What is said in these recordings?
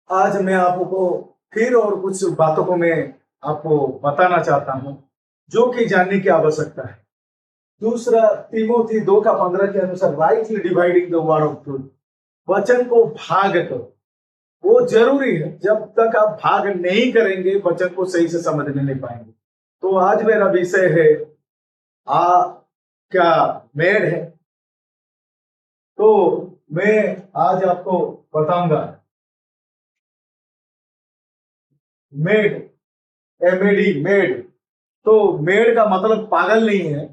आज मैं आपको फिर और कुछ बातों को मैं आपको बताना चाहता हूं जो कि जानने की आवश्यकता है। दूसरा तीमोथी 2:15 के अनुसार rightly dividing the word of truth, वचन को भाग करो। वो जरूरी है। जब तक आप भाग नहीं करेंगे वचन को सही से समझ नहीं पाएंगे। तो आज मेरा विषय है आ क्या मेड है। तो मैं आज आपको बताऊंगा मेड, एमएडी, मेड। तो मेड का मतलब पागल नहीं है,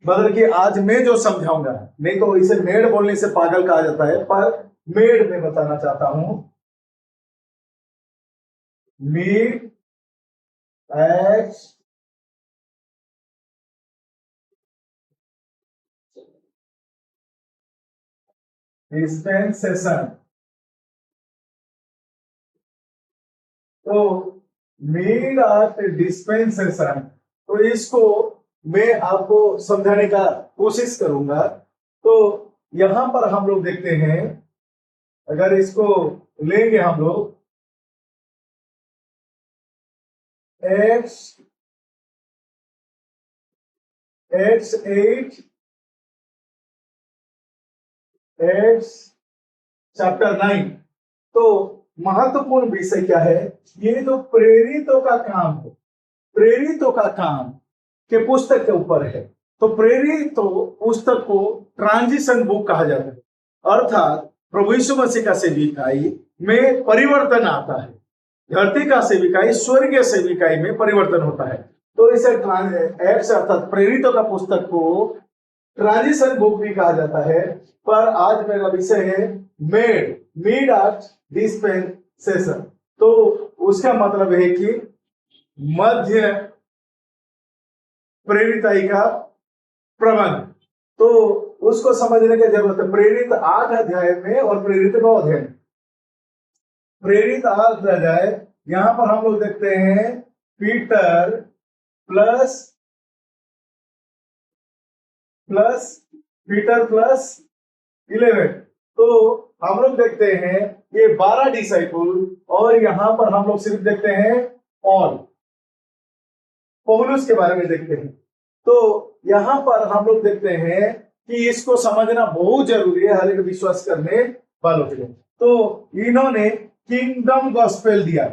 मतलब कि आज मैं जो समझाऊंगा, नहीं तो इसे मेड बोलने से पागल कहा जाता है, पर मेड में बताना चाहता हूं। Mid as dispensation. तो मीड एट डिस्पेंसेशन, तो इसको मैं आपको समझाने का कोशिश करूंगा। तो यहां पर हम लोग देखते हैं, अगर इसको लेंगे हम लोग एक्स 8 एक्स चैप्टर 9। तो महत्वपूर्ण विषय क्या है? ये जो प्रेरितों का काम है, प्रेरितों का काम के पुस्तक के ऊपर है। तो प्रेरितों पुस्तक को ट्रांजिशन बुक कहा जाता है, अर्थात प्रभु यीशु मसीह का सेविकाई में परिवर्तन आता है। धरती का सेविकाई स्वर्गीय सेविकाई में परिवर्तन होता है। तो इसे एक्स अर्थात प्रेरितों का पुस्तक को ट्रांजिशन बुक भी कहा जाता है। पर आज मेरा विषय है मेड, मीड एट डिस्पेंसेशन। तो उसका मतलब है कि मध्य प्रेरिताई का प्रबंध। तो उसको समझने की जरूरत है। प्रेरित 8 अध्याय में और प्रेरित 9 अध्याय में। प्रेरित 8 अध्याय यहां पर हम लोग देखते हैं पीटर प्लस पीटर प्लस 11। तो हम लोग देखते हैं ये 12 डिसाइपुल, और यहां पर हम लोग सिर्फ देखते हैं पौलुस के बारे में देखते हैं। तो यहां पर हम लोग देखते हैं कि इसको समझना बहुत जरूरी है हर एक विश्वास करने वालों के लिए। तो इन्होंने किंगडम गॉस्पेल दिया,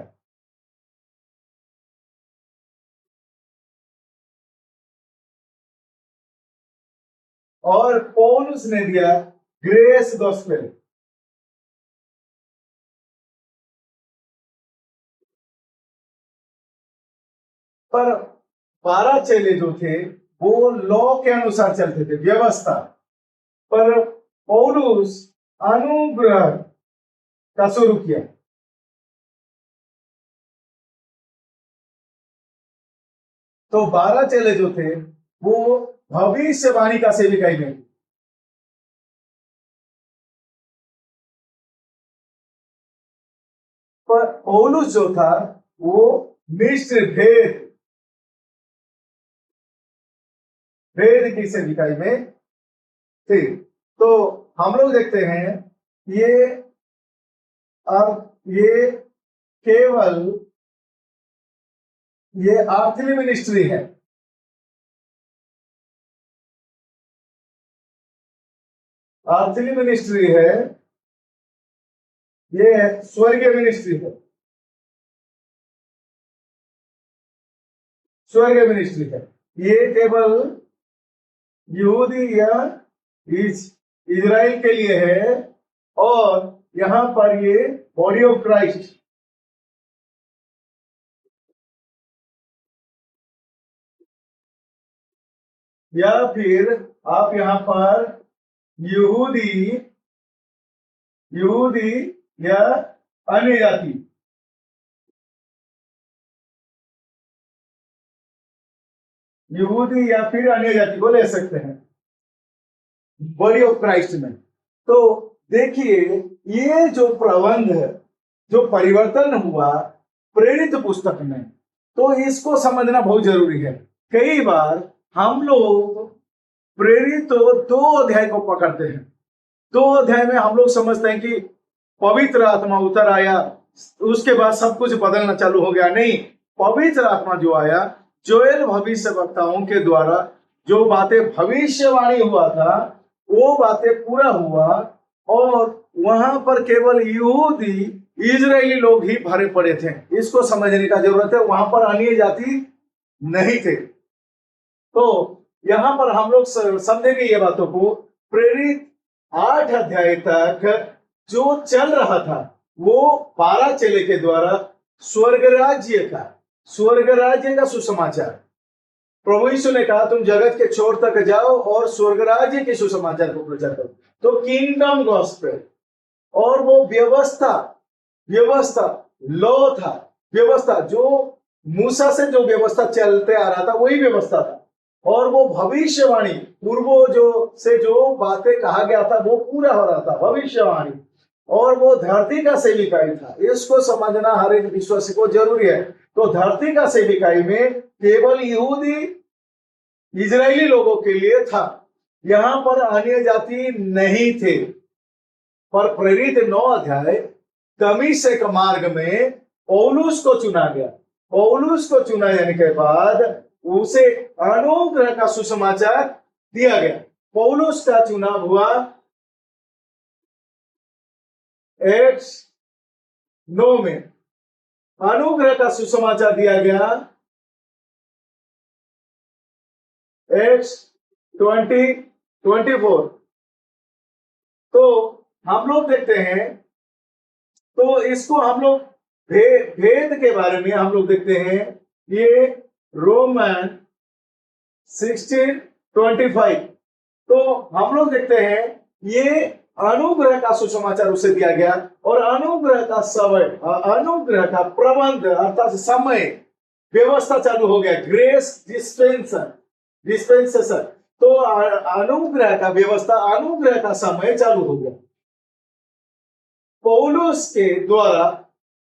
और पौलुस ने दिया ग्रेस गॉस्पेल। पर 12 चेले जो थे वो लॉ के अनुसार चलते थे, व्यवस्था। पर पौलुस अनुग्रह का शुरू किया। तो 12 चेले जो थे वो भविष्यवाणी का सेविकाई में, पर पौलुस जो था वो मिस्र भेद की सेविकाई में थे। तो हम लोग देखते हैं ये अब ये केवल ये आर्थिक मिनिस्ट्री है, आर्थिक मिनिस्ट्री है, ये स्वर्गीय मिनिस्ट्री है, स्वर्गीय मिनिस्ट्री है। ये केवल यहूदी या इजराइल के लिए है, और यहां पर ये बॉडी ऑफ क्राइस्ट, या फिर आप यहां पर यहूदी यहूदी या अन्य जाति, यहूदी या फिर अन्य जाति को ले सकते हैं बॉडी ऑफ क्राइस्ट में। तो देखिए ये जो प्रबंध है, जो परिवर्तन हुआ प्रेरित पुस्तक में, तो इसको समझना बहुत जरूरी है। कई बार हम लोग प्रेरित 2 अध्याय को पकड़ते हैं। 2 अध्याय में हम लोग समझते हैं कि पवित्र आत्मा उतर आया, उसके बाद सब कुछ बदलना चालू हो गया। नहीं, पवित्र आत्मा जो आया, जोएल भविष्यवक्ताओं के द्वारा जो बातें भविष्यवाणी हुआ था वो बातें पूरा हुआ, और वहां पर केवल यहूदी इजरायली लोग ही भरे पड़े थे। इसको समझने का जरूरत है, वहां पर अन्य जाति नहीं थे। तो यहां पर हम लोग समझेंगे ये बातों को। प्रेरित 8 अध्याय तक जो चल रहा था वो 12 चेले के द्वारा स्वर्ग राज्य का सुसमाचार। प्रभु यीशु ने कहा तुम जगत के छोर तक जाओ और स्वर्ग राज्य के सुसमाचार को प्रचार करो। तो किंगडम गॉस्पेल, और वो व्यवस्था लॉ था, व्यवस्था जो मूसा से जो व्यवस्था चलते आ रहा था वही व्यवस्था था, और वो भविष्यवाणी पूर्वजों से जो बातें कहा गया था वो पूरा हो रहा था, भविष्यवाणी। और वो धरती का सेविकाई था। इसको समझना हर एक विश्वासी को जरूरी है। तो धरती का सेविकाई में केवल यहूदी इजरायली लोगों के लिए था, यहां पर अन्य जाति नहीं थे। पर प्रेरित 9 अध्याय दमिश्क मार्ग में पौलुस को चुना गया। पौलुस को चुना जाने के बाद उसे अनुग्रह का सुसमाचार दिया गया। पौलुस का चुनाव हुआ एक्ट्स 9 में, अनुग्रह का सुसमाचार दिया गया एक्ट्स 20-24। तो हम लोग देखते हैं, तो इसको हम लोग भेद के बारे में हम लोग देखते हैं। ये रोमन 16:25। तो हम लोग देखते हैं ये अनुग्रह का सुसमाचार उसे दिया गया, और अनुग्रह का समय, अनुग्रह का प्रबंध अर्थात समय व्यवस्था चालू हो गया। Grace dispensation. तो अनुग्रह का व्यवस्था, अनुग्रह का समय चालू हो गया। पौलुस के द्वारा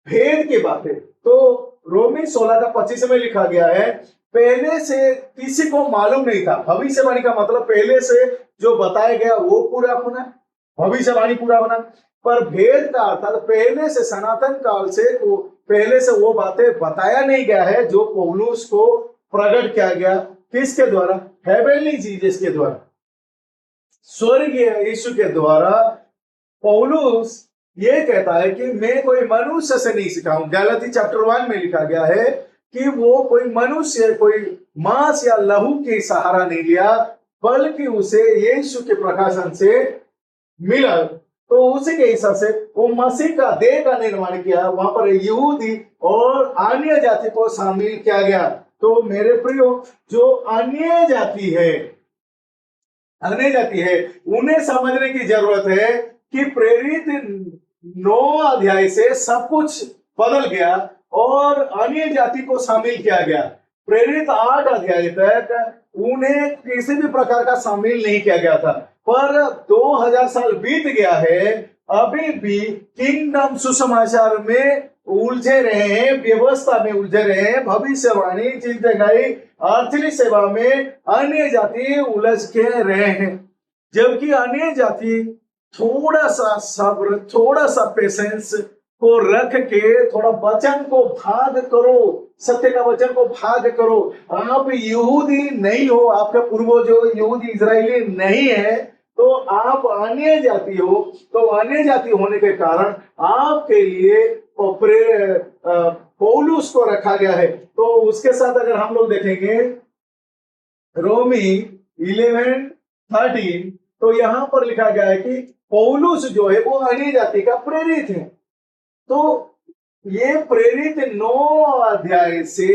भेद की बातें तो रोमी 16:25 में लिखा गया है, पहले से किसी को मालूम नहीं था। भविष्यवाणी का मतलब पहले से जो बताया गया वो पूरा होना, भविष्यवाणी पूरा होना। पर भेद का अर्थात पहले से, सनातन काल से पहले से वो बातें बताया नहीं गया है जो पौलुस को प्रकट किया गया। किसके द्वारा? हेवनली जीसस के द्वारा, स्वर्गीय यीशु के द्वारा। पौलुस ये कहता है कि मैं कोई मनुष्य से नहीं सीखा हूं। गलाती चैप्टर 1 में लिखा गया है कि वो कोई मनुष्य, कोई मांस या लहू के सहारा नहीं लिया, बल्कि उसे यीशु के प्रकाशन से मिला। तो उसी के हिसाब से वो मसीह का देह का निर्माण किया। वहां पर यहूदी और अन्य जाति को शामिल किया गया। तो मेरे प्रियो, जो अन्य जाति है उन्हें समझने की जरूरत है कि प्रेरित 9 अध्याय से सब कुछ बदल गया और अन्य जाति को शामिल किया गया। प्रेरित 8 अध्याय तक उन्हें किसी भी प्रकार का शामिल नहीं किया गया था, पर 2000 साल बीत गया है, अभी भी किंगडम सुसमाचार में उलझे रहे हैं, व्यवस्था में उलझे रहे हैं, भविष्यवाणी, चिंतनाई, अर्थली सेवा में अन्य जाति उलझ के रहे हैं। जबकि अन्य जाति थोड़ा सा सब्र, थोड़ा सा पेशेंस को रख के थोड़ा वचन को भाग करो, सत्य का वचन को भाग करो। आप यहूदी नहीं हो, आपका पूर्वज यहूदी इजरायली नहीं है, तो आप अन्य जाति हो। तो अन्य जाति होने के कारण आपके लिए पौलुस को रखा गया है। तो उसके साथ अगर हम लोग देखेंगे रोमी 11:13, तो यहां पर लिखा गया है कि पौलुस जो है वो अन्य जाति का प्रेरित है। तो ये प्रेरित 9 अध्याय से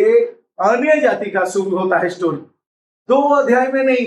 अन्य जाति का शुरू होता है स्टोरी, 2 अध्याय में नहीं।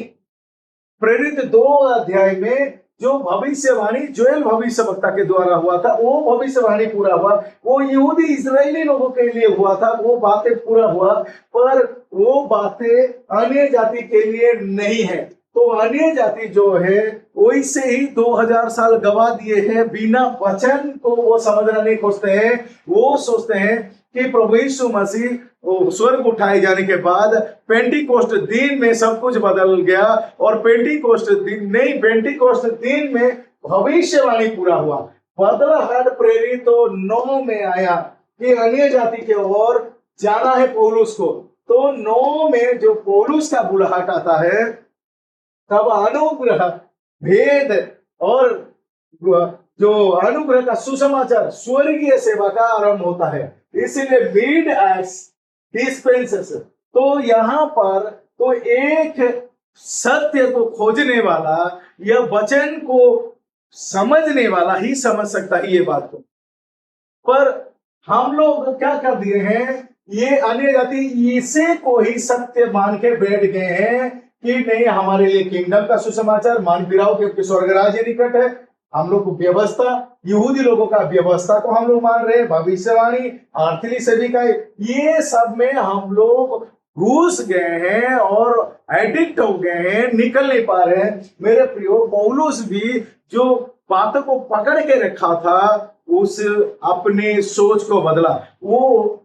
प्रेरित 2 अध्याय में जो भविष्यवाणी जोएल भविष्यवक्ता के द्वारा हुआ था वो भविष्यवाणी पूरा हुआ। वो यहूदी इजरायली लोगों के लिए हुआ था, वो बातें पूरा हुआ, पर वो बातें अन्य जाति के लिए नहीं है। तो अन्य जाति जो है वैसे ही 2000 साल गवा दिए हैं, बिना वचन को वो समझना नहीं खोजते हैं। वो सोचते हैं कि प्रभु यीशु मसीह स्वर्ग उठाए जाने के बाद पेंटिकोस्ट दिन में सब कुछ बदल गया, और पेंटिकोस्ट दिन में भविष्यवाणी पूरा हुआ। बदलाहट प्रेरित तो 9 में आया कि अन्य जाति के ओर जाना है पौलुस को। तो 9 में जो पौलुस का बुलाहट आता है, तब अनुग्रह, भेद और जो अनुग्रह का सुसमाचार, स्वर्गीय सेवा का आरंभ होता है। इसलिए मीड एक्स डिस्पेंसेस। तो यहाँ पर तो एक सत्य को खोजने वाला या वचन को समझने वाला ही समझ सकता है ये बात को। पर हम लोग क्या कर दिए हैं, ये अन्य जाति इसे को ही सत्य मान के बैठ गए हैं कि नहीं, हमारे लिए किंगडम का सुसमाचार, मान फिराओ क्योंकि स्वर्ग राज्य निकट है। हम लोग को व्यवस्था, यहूदी लोगों का व्यवस्था को हम लोग मान रहे हैं, भविष्यवाणी, आर्थिक सभी का, ये सब में हम लोग घुस गए हैं और एडिक्ट हो गए हैं, निकल नहीं पा रहे हैं। मेरे प्रियो, पौलुस भी जो बातों को पकड़ के रखा था, उस अपने सोच को बदला। वो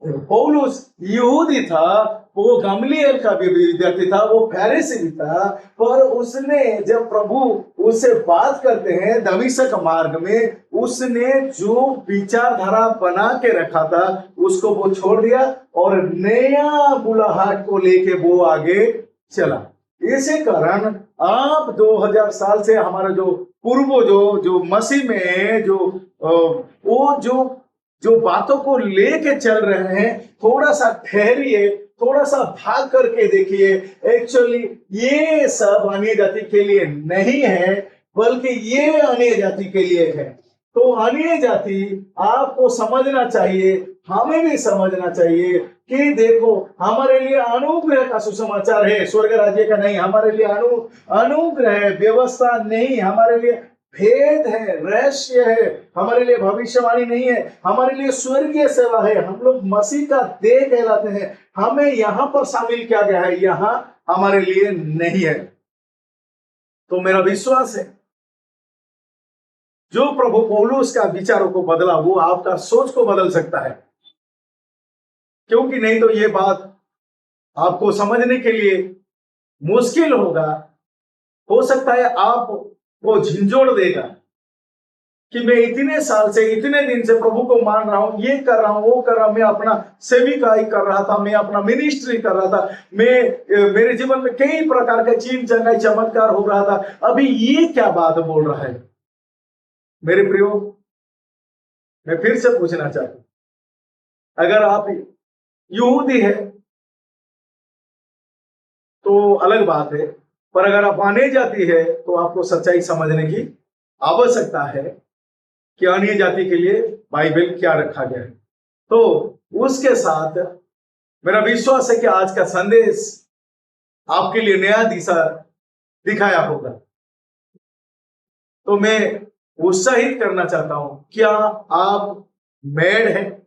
पौलुस यहूदी था, वो गमलीएल का भी विद्यार्थी था, वो फरीसी भी था, पर उसने जब प्रभु उससे बात करते हैं दमिश्क मार्ग में, उसने जो विचारधारा बना के रखा था उसको वो छोड़ दिया और नया बुलाहट को लेके वो आगे चला। इसी कारण आप 2000 साल से हमारा जो पूर्व जो मसीह में वो जो बातों को लेके चल रहे हैं, थोड़ा सा ठहरिए, थोड़ा सा भाग करके देखिए। एक्चुअली ये सब अन्य जाति के लिए नहीं है, बल्कि ये अन्य जाति के लिए है। तो अन्य जाति आपको समझना चाहिए, हमें भी समझना चाहिए कि देखो, हमारे लिए अनुग्रह का सुसमाचार है, स्वर्ग राज्य का नहीं। हमारे लिए अनुग्रह है, व्यवस्था नहीं। हमारे लिए भेद है, रहस्य है। हमारे लिए भविष्यवाणी नहीं है, हमारे लिए स्वर्गीय सेवा है। हम लोग मसीह का देह कहलाते हैं, हमें यहां पर शामिल किया गया है, यहां हमारे लिए नहीं है। तो मेरा विश्वास है जो प्रभु पौलुस का विचारों को बदला, वो आपका सोच को बदल सकता है। क्योंकि नहीं तो ये बात आपको समझने के लिए मुश्किल होगा। हो सकता है आप वो झिंझोड़ देगा कि मैं इतने साल से, इतने दिन से प्रभु को मान रहा हूं, ये कर रहा हूं, वो कर रहा हूं, मैं अपना सेविकाई कर रहा था, मैं अपना मिनिस्ट्री कर रहा था, मेरे जीवन में कई प्रकार के चीन चंगाई चमत्कार हो रहा था, अभी ये क्या बात बोल रहा है। मेरे प्रियो, मैं फिर से पूछना चाहता हूं, अगर आप यहूदी है तो अलग बात है, पर अगर आप अन्य जाति है तो आपको सच्चाई समझने की आवश्यकता है कि अन्य जाति के लिए बाइबल क्या रखा गया है। तो उसके साथ मेरा विश्वास है कि आज का संदेश आपके लिए नया दिशा दिखाया होगा। तो मैं उत्साहित करना चाहता हूं, क्या आप मैड हैं?